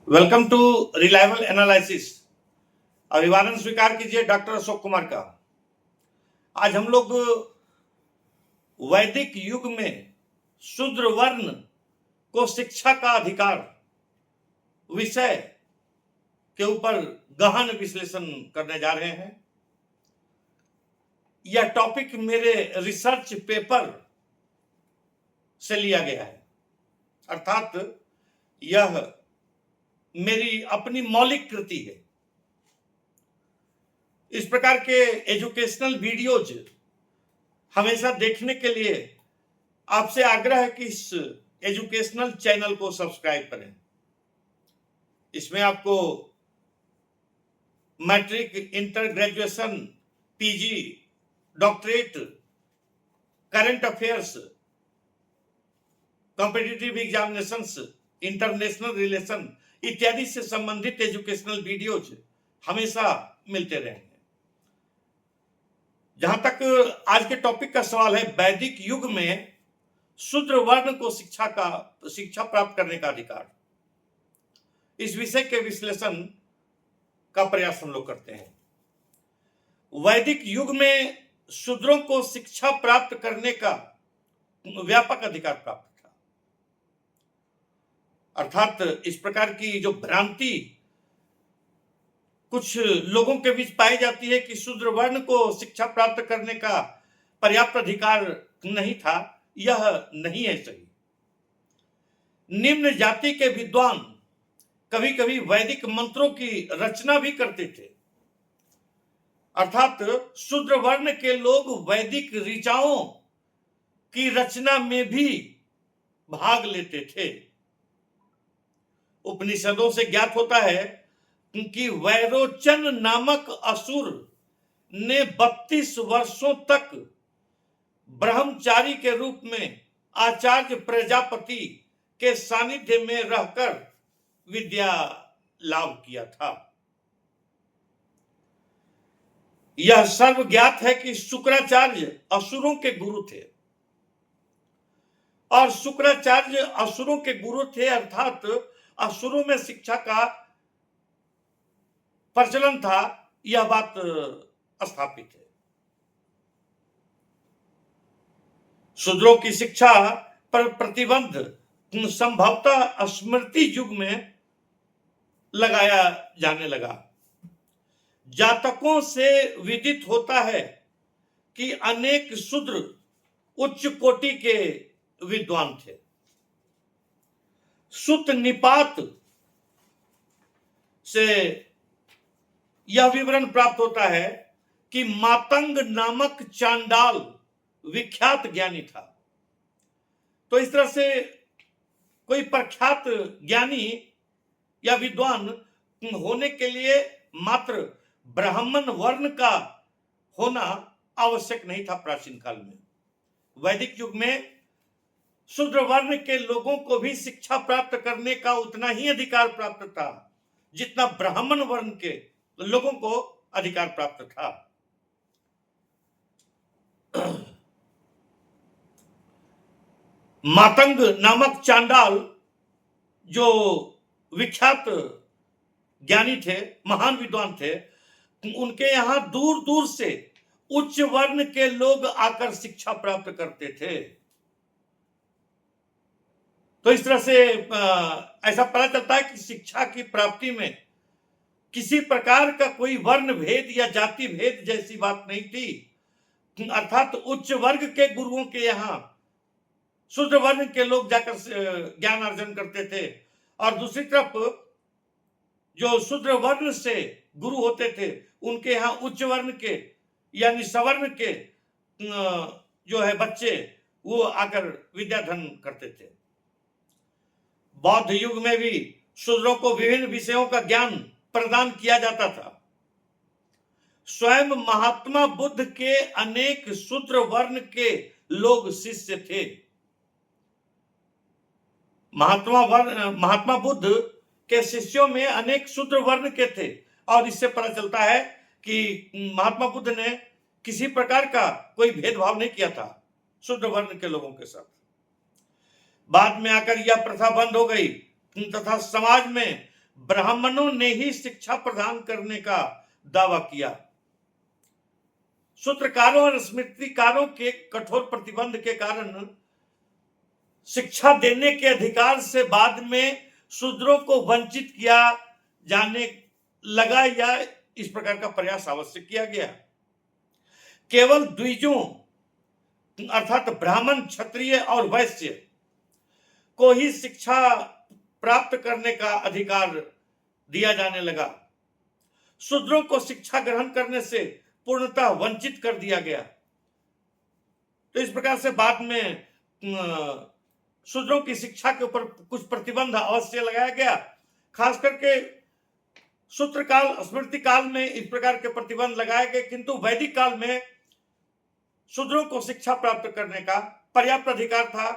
Welcome to reliable analysis. अभिवादन स्वीकार कीजिए डॉक्टर अशोक कुमार का। आज हम लोग वैदिक युग में शूद्र वर्ण को शिक्षा का अधिकार विषय के ऊपर गहन विश्लेषण करने जा रहे हैं। यह टॉपिक मेरे रिसर्च पेपर से लिया गया है, अर्थात यह मेरी अपनी मौलिक कृति है। इस प्रकार के एजुकेशनल वीडियोज हमेशा देखने के लिए आपसे आग्रह है कि इस एजुकेशनल चैनल को सब्सक्राइब करें। इसमें आपको matric, inter graduation, PG, doctorate, current affairs, competitive examinations, international relation इत्यादि से संबंधित एजुकेशनल वीडियोज हमेशा मिलते रहेंगे। जहां तक आज के टॉपिक का सवाल है, वैदिक युग में शूद्र वर्ण को शिक्षा प्राप्त करने का अधिकार, इस विषय के विश्लेषण का प्रयास हम लोग करते हैं। वैदिक युग में शूद्रों को शिक्षा प्राप्त करने का व्यापक अधिकार प्राप्त था, अर्थात इस प्रकार की जो भ्रांति कुछ लोगों के बीच पाई जाती है कि शूद्र वर्ण को शिक्षा प्राप्त करने का पर्याप्त अधिकार नहीं था, यह नहीं है सही। निम्न जाति के विद्वान कभी कभी वैदिक मंत्रों की रचना भी करते थे, अर्थात शूद्र वर्ण के लोग वैदिक ऋचाओं की रचना में भी भाग लेते थे। उपनिषदों से ज्ञात होता है कि वैरोचन नामक असुर ने 32 वर्षों तक ब्रह्मचारी के रूप में आचार्य प्रजापति के सानिध्य में रहकर विद्या लाभ किया था। यह सर्व ज्ञात है कि शुक्राचार्य असुरों के गुरु थे, और शुक्राचार्य असुरों के गुरु थे, अर्थात असुरों में शिक्षा का प्रचलन था, यह बात स्थापित है। शूद्रों की शिक्षा पर प्रतिबंध संभवतः स्मृति युग में लगाया जाने लगा। जातकों से विदित होता है कि अनेक शूद्र उच्च कोटि के विद्वान थे। सुत निपात से यह विवरण प्राप्त होता है कि मातंग नामक चांडाल विख्यात ज्ञानी था। तो इस तरह से कोई प्रख्यात ज्ञानी या विद्वान होने के लिए मात्र ब्राह्मण वर्ण का होना आवश्यक नहीं था। प्राचीन काल में, वैदिक युग में शूद्र वर्ण के लोगों को भी शिक्षा प्राप्त करने का उतना ही अधिकार प्राप्त था जितना ब्राह्मण वर्ण के लोगों को अधिकार प्राप्त था। मातंग नामक चांडाल जो विख्यात ज्ञानी थे, महान विद्वान थे, उनके यहां दूर दूर से उच्च वर्ण के लोग आकर शिक्षा प्राप्त करते थे। तो इस तरह से ऐसा पता चलता है कि शिक्षा की प्राप्ति में किसी प्रकार का कोई वर्ण भेद या जाति भेद जैसी बात नहीं थी, अर्थात उच्च वर्ग के गुरुओं के यहाँ शूद्र वर्ण के लोग जाकर ज्ञान अर्जन करते थे, और दूसरी तरफ जो शूद्र वर्ण से गुरु होते थे उनके यहाँ उच्च वर्ण के यानी सवर्ण के जो है बच्चे वो आकर विद्याधन करते थे। बौद्ध युग में भी शूद्रों को विभिन्न विषयों का ज्ञान प्रदान किया जाता था। स्वयं महात्मा बुद्ध के अनेक शूद्र वर्ण के लोग शिष्य थे। महात्मा बुद्ध के शिष्यों में अनेक शूद्र वर्ण के थे, और इससे पता चलता है कि महात्मा बुद्ध ने किसी प्रकार का कोई भेदभाव नहीं किया था शूद्र वर्ण के लोगों के साथ। बाद में आकर यह प्रथा बंद हो गई तथा समाज में ब्राह्मणों ने ही शिक्षा प्रदान करने का दावा किया। सूत्रकारों और स्मृतिकारों के कठोर प्रतिबंध के कारण शिक्षा देने के अधिकार से बाद में शूद्रों को वंचित किया जाने लगा, या इस प्रकार का प्रयास अवश्य किया गया। केवल द्विजों अर्थात ब्राह्मण, क्षत्रिय और वैश्य को ही शिक्षा प्राप्त करने का अधिकार दिया जाने लगा। शूद्रों को शिक्षा ग्रहण करने से पूर्णतः वंचित कर दिया गया। तो इस प्रकार से बाद में शूद्रों की शिक्षा के ऊपर कुछ प्रतिबंध अवश्य लगाया गया। खास करके सूत्र काल, स्मृति काल में इस प्रकार के प्रतिबंध लगाए गए, किंतु वैदिक काल में शूद्रों को शिक्षा प्राप्त करने का पर्याप्त अधिकार था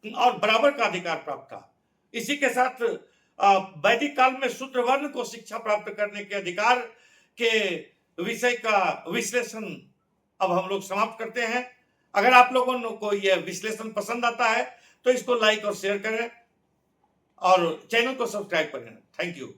और बराबर का अधिकार प्राप्त था। इसी के साथ वैदिक काल में शूद्र वर्ण को शिक्षा प्राप्त करने के अधिकार के विषय का विश्लेषण अब हम लोग समाप्त करते हैं। अगर आप लोगों को यह विश्लेषण पसंद आता है तो इसको लाइक और शेयर करें और चैनल को सब्सक्राइब करें। Thank you.